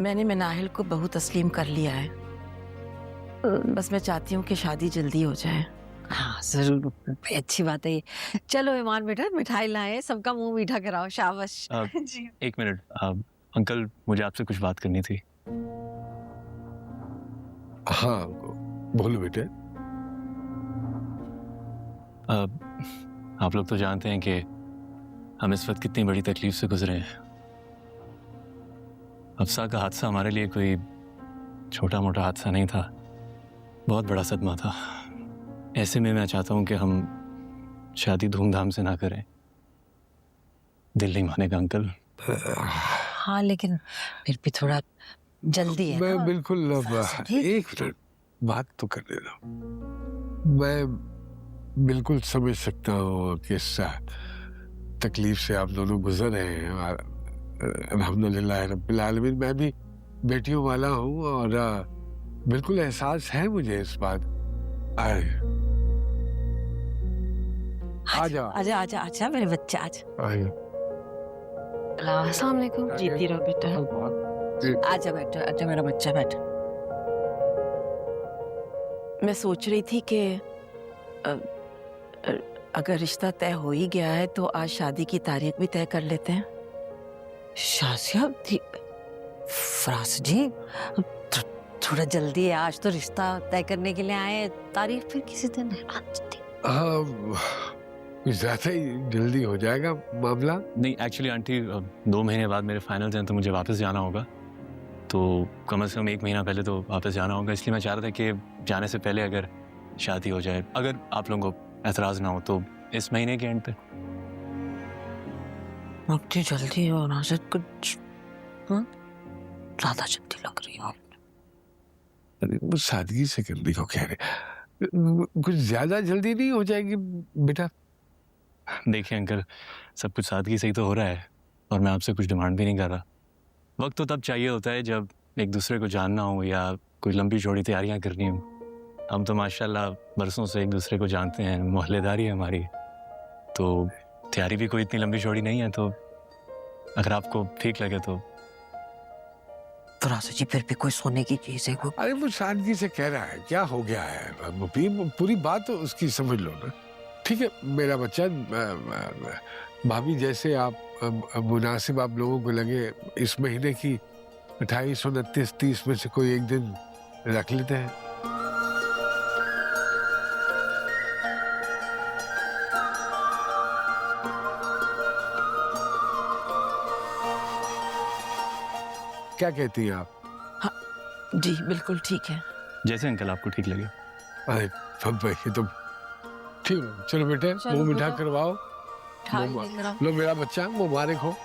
मैंने मिनाहिल को बहू तस्लीम कर लिया है। बस मैं चाहती हूँ कि शादी जल्दी हो जाए। हाँ जरूर, अच्छी बात है ये। चलो ईमान बेटा, मिठाई लाए, सबका मुंह मीठा कराओ, शाबाश। जी। एक मिनट, अंकल मुझे आपसे कुछ बात करनी थी। हाँ बोलो बेटे। आप लोग तो जानते हैं कि हम इस वक्त कितनी बड़ी तकलीफ से गुजरे हैं। अफसा का हादसा हमारे लिए कोई छोटा मोटा हादसा नहीं था, बहुत बड़ा सदमा था। ऐसे में मैं चाहता हूं कि हम शादी धूमधाम से ना करें। दिल नहीं मानेगा अंकल। हाँ लेकिन फिर भी थोड़ा जल्दी है मैं ना? बिल्कुल एक मिनट बात तो करने दो। मैं बिल्कुल समझ सकता हूँ किस तकलीफ से आप दोनों गुजर रहे हैं। अल्हम्दुलिल्लाह रब्बिल आलमीन, मैं भी बेटियों वाला हूँ और बिल्कुल एहसास है मुझे इस बात। आजा आजा आजा आजा मेरे बच्चे, आजा। अस्सलाम वालेकुम। जीती रहो बेटा। आजा बेटा, आजा मेरा बच्चा, बैठ। मैं सोच रही थी कि अगर रिश्ता तय हो ही गया है तो आज शादी की तारीख भी तय कर लेते हैं। शाजिया फराज जी, थोड़ा जल्दी है, आज तो रिश्ता तय करने के लिए आए, तारीख फिर किसी दिन है। ज्यादा ही जल्दी हो जाएगा मामला। नहीं एक्चुअली आंटी, 2 महीने बाद मेरे फाइनल्स हैं तो मुझे वापस जाना होगा, तो कम से कम 1 महीना पहले तो वापस जाना होगा। इसलिए मैं चाह रहा था कि जाने से पहले अगर शादी हो जाए, अगर आप लोगों को एतराज ना हो तो इस महीने के एंड पे। इतनी जल्दी हो नाज़िर, कुछ ज्यादा जल्दी लग रही हो। वो सादगी से करने को कह रहे, कुछ ज्यादा जल्दी नहीं हो जाएगी बेटा? देखिए अंकल, सब कुछ सादगी से ही तो हो रहा है और मैं आपसे कुछ डिमांड भी नहीं कर रहा। वक्त तो तब चाहिए होता है जब एक दूसरे को जानना हो या कोई लंबी चौड़ी तैयारियां करनी हो। हम तो माशाल्लाह बरसों से एक दूसरे को जानते हैं, मोहल्लेदारी है हमारी, तो तैयारी भी कोई इतनी लंबी चौड़ी नहीं है। तो अगर आपको ठीक लगे तो। फराज जी फिर भी कोई सोने की चीज है वो। अरे वो सादगी से कह रहा है, क्या हो गया है पूरी बात तो उसकी समझ लो ना। ठीक है मेरा बच्चा, भाभी जैसे आप मुनासिब आप लोगों को लगे, इस महीने की 28, 29, 30 में से कोई एक दिन रख लेते हैं। क्या कहती हैं आप? हाँ जी बिल्कुल ठीक है। जैसे अंकल आपको ठीक लगे। अरे ये तो ठीक है। चलो बेटे, मुंह मीठा करवाओ। लो मेरा बच्चा, मुबारक हो।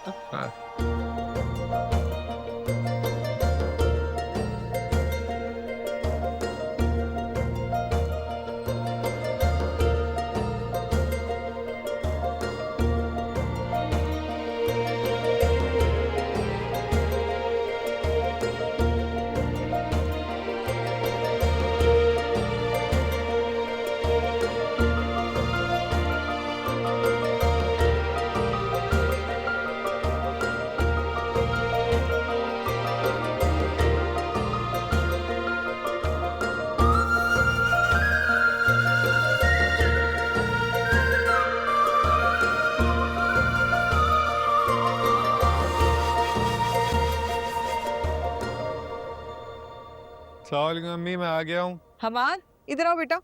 अम्मी मैं आ गया हूँ। हमाद इधर आओ बेटा।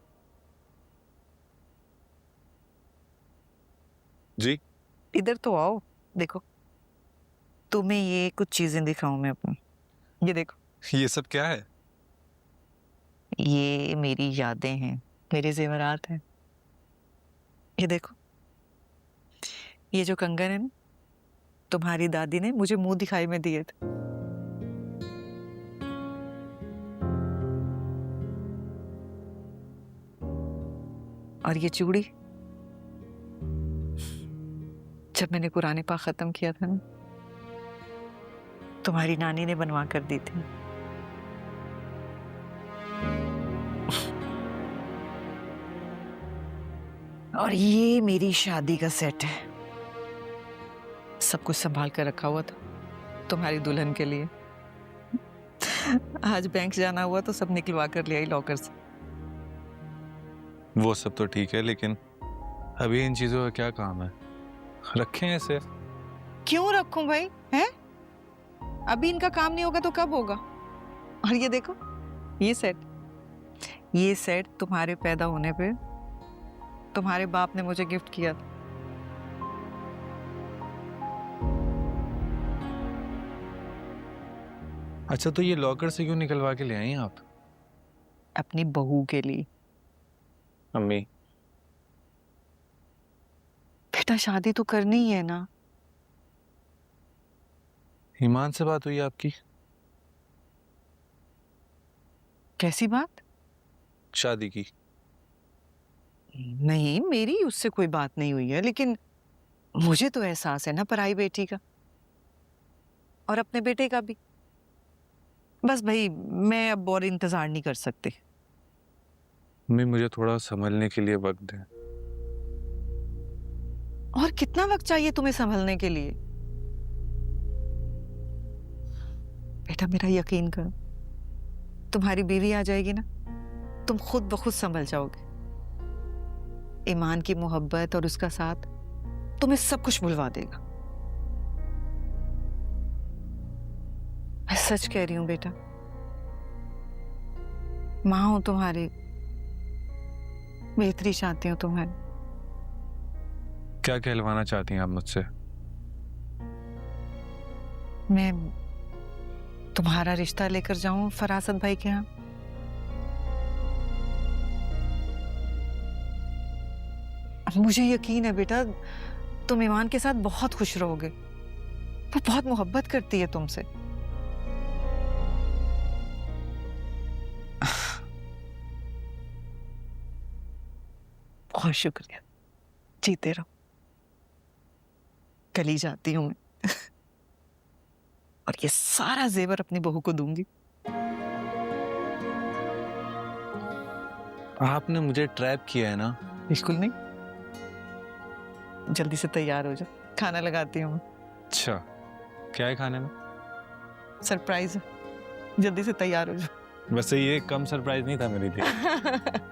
जी इधर तो आओ, देखो तुम्हें ये कुछ चीजें दिखाऊं मैं अपनी। ये देखो, ये सब क्या है? ये मेरी यादें हैं, मेरे जेवरात हैं। ये देखो, ये जो कंगन है ना, तुम्हारी दादी ने मुझे मुंह दिखाई में दिए थे। और ये चूड़ी जब मैंने कुरान पाक खत्म किया था ना, तुम्हारी नानी ने बनवा कर दी थी। और ये मेरी शादी का सेट है, सब कुछ संभाल कर रखा हुआ था तुम्हारी दुल्हन के लिए। आज बैंक जाना हुआ तो सब निकलवा कर ले आई लॉकर से। वो सब तो ठीक है, लेकिन अभी इन चीजों का क्या काम है? रखें ऐसे। क्यों रखूं भाई, हैं? अभी इनका काम नहीं होगा तो कब होगा? और ये देखो, ये सेट तुम्हारे पैदा होने पे तुम्हारे बाप ने मुझे गिफ्ट किया था। अच्छा, तो ये लॉकर से क्यों निकलवा के ले आई आप? अपनी बहू के लिए। अम्मी, बेटा शादी तो करनी ही है ना। ईमान से बात हुई आपकी? कैसी बात? शादी की? नहीं, मेरी उससे कोई बात नहीं हुई है, लेकिन मुझे तो एहसास है ना पराई बेटी का, और अपने बेटे का भी। बस भाई, मैं अब और इंतजार नहीं कर सकती। अम्मी, मुझे थोड़ा संभलने के लिए वक्त दें। और कितना वक्त चाहिए तुम्हें संभलने के लिए? बेटा मेरा यकीन करो, तुम्हारी बीवी आ जाएगी ना, तुम खुद ब खुद संभल जाओगे। ईमान की मोहब्बत और उसका साथ तुम्हें सब कुछ भुलवा देगा। मैं सच कह रही हूं बेटा, मां हूं तुम्हारी, बेहतरी चाहती हूं तुम्हारी। क्या कहलवाना चाहती हैं आप मुझसे? मैं तुम्हारा रिश्ता लेकर जाऊं फरासत भाई के यहाँ? मुझे यकीन है बेटा, तुम ईमान के साथ बहुत खुश रहोगे। वो बहुत मोहब्बत करती है तुमसे। बहुत शुक्रिया, जीते रहो। कल ही जाती हूं मैं और ये सारा जेवर अपनी बहू को दूंगी। आपने मुझे ट्रैप किया है ना? बिल्कुल नहीं। जल्दी से तैयार हो जाओ, खाना लगाती हूँ। अच्छा, क्या है खाने में? सरप्राइज है, जल्दी से तैयार हो जाओ। वैसे ये कम सरप्राइज नहीं था मेरे लिए।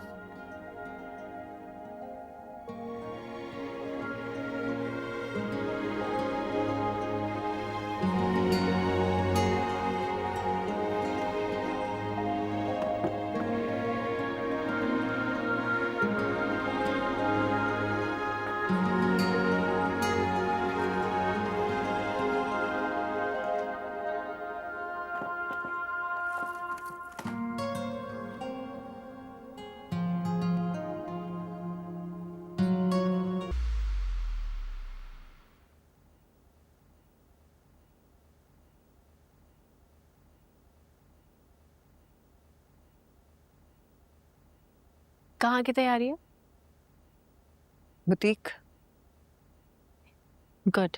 कहाँ की तैयारी है? बुटीक। गुड,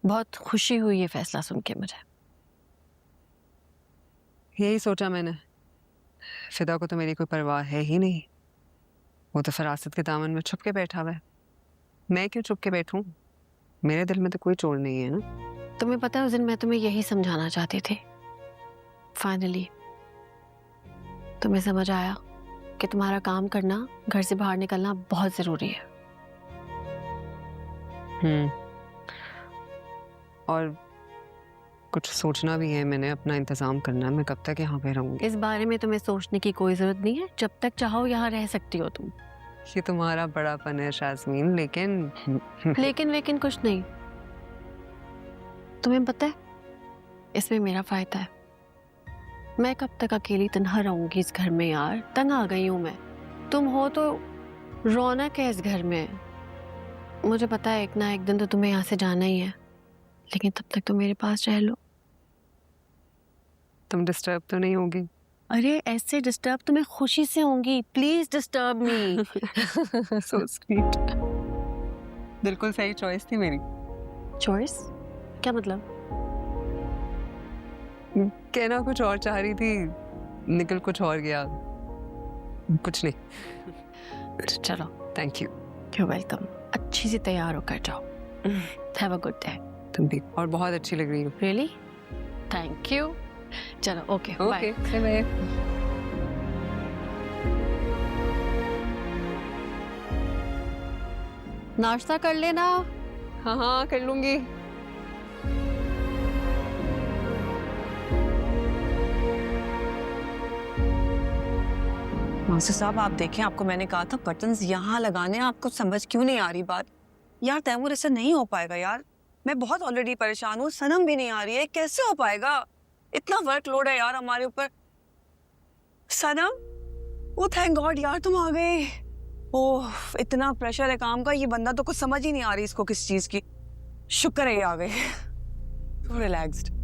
बहुत खुशी हुई ये फैसला सुन के मुझे। यही सोचा मैंने, फिदा को तो मेरी कोई परवाह है ही नहीं। वो तो फरासत के दामन में छुप के बैठा हुआ है। मैं क्यों छुप के बैठूं? मेरे दिल में तो कोई चोर नहीं है ना। तुम्हें पता है, उस दिन मैं तुम्हें यही समझाना चाहती थी। फाइनली तुम्हें समझ आया कि तुम्हारा काम करना, घर से बाहर निकलना बहुत जरूरी है। और कुछ सोचना भी है मैंने, अपना इंतजाम करना है। मैं कब तक यहाँ पे रहूंगी? इस बारे में तुम्हें सोचने की कोई जरूरत नहीं है। जब तक चाहो यहाँ रह सकती हो तुम। ये तुम्हारा बड़ापन है शाज़मीन, लेकिन लेकिन कुछ नहीं। तुम्हें पता है, इसमें मेरा फायदा है। मैं कब तक अकेली तन्हा रहूंगी इस घर में यार? तंग आ गई हूं मैं। तुम हो तो रौनक है इस घर में। मुझे पता है एक ना एक दिन तो तुम्हें यहाँ से जाना ही है, लेकिन तब तक तो मेरे पास रह लो। तुम डिस्टर्ब तो नहीं होगी? अरे ऐसे डिस्टर्ब तो मैं खुशी से होंगी। Please disturb me. So sweet. बिल्कुल सही चॉइस थी मेरी। चॉइस? क्या मतलब? कहना कुछ और चाह रही थी, निकल कुछ और गया। कुछ नहीं। चलो, थैंक यू। You welcome. अच्छी सी तैयार होकर जाओ। Have a good day. तुम भी, और बहुत अच्छी लग रही हो। रियली? Thank you. चलो ओके बाय। Okay bye. नाश्ता कर लेना। हाँ हाँ कर लूंगी। मास्टर साहब आप देखें, आपको मैंने कहा था बटन्स यहाँ लगाने, आपको समझ क्यों नहीं आ रही बात? यार तैमूर, ऐसा नहीं हो पाएगा यार, मैं बहुत ऑलरेडी परेशान हूँ, सनम भी नहीं आ रही है, कैसे हो पाएगा? इतना वर्कलोड है यार हमारे ऊपर। सनम, ओ थैंक गॉड यार तुम आ गए। ओह इतना प्रेशर है काम का, ये बंदा तो कुछ समझ ही नहीं आ रही इसको किस चीज की। शुक्र है ये आ गए। रिलैक्स्ड।